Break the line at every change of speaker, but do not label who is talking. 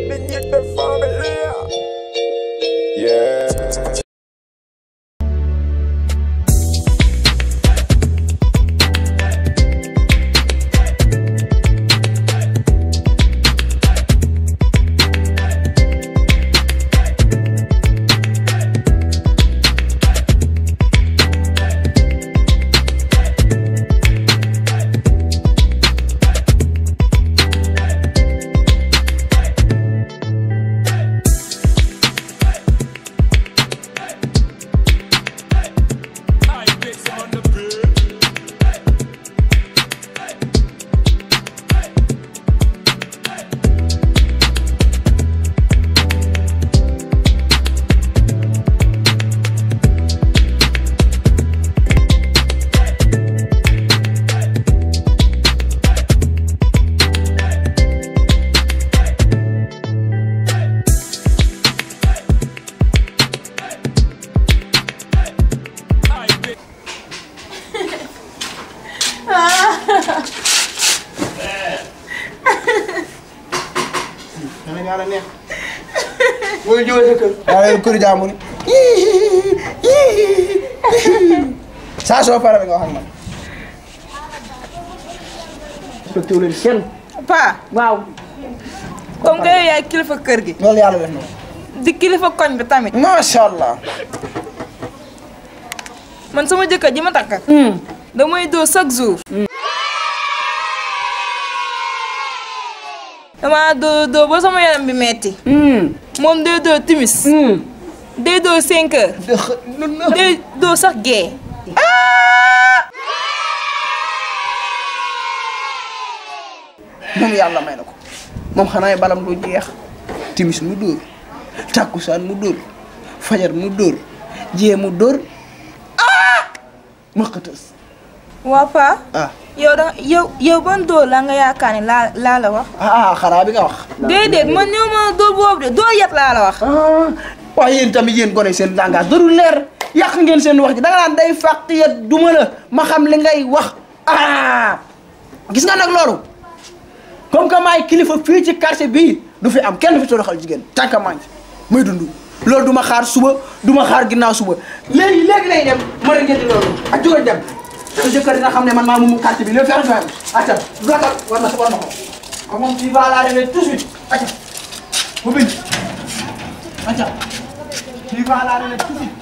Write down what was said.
Dignité family. Yeah.
Sénégal a neex booy jógee sa kër daa leen kër jaamu ni saa soo pare nga wax ak man respecté wu leen kenn
Pa waaw comme que yow yaay kilifa kër gi
loolu yàlla def na
di kilifa koñ bi tamit
masha Allah
man sama jëkkër ji ma takk damay doo chaque jour dama doo ba sama yaram bi metti moom day doo timis day doo 5 heures day doo sax gee
moom yàlla may na ko moom xanaa balam du jeex timis mu dóor takkusaan mu dóor fajar mu dóor jee mu dóor ma xëtës
waa Pa yow ban dóor la nga yaakaar ne laa la wax
xanaa bi nga wax
déedéet man ñoo ma dóor boobu de dóor yat laa la wax
waaye yéen tamit yéen gone seen langage dootul leer yàq ngeen seen wax ji danga naan day fàq yat duma la ma xam li ngay wax gis nga nag loolu comme que maay kilifa fii ci quartier bii du fi am kenn du fi toroxal jigéen tànka maa ngi may dund loolu du ma xaar suba du ma xaar ginnaaw suba léegi lay dem mën a ngeen di loolu ak jóge dem sa jëkkër dina xam ne man maa moom quartier bi léegi fexe fexe acca gàttal war na ko moom fii va la réveiller tout de suite acca bu bind acca fii va la réveiller tout de suite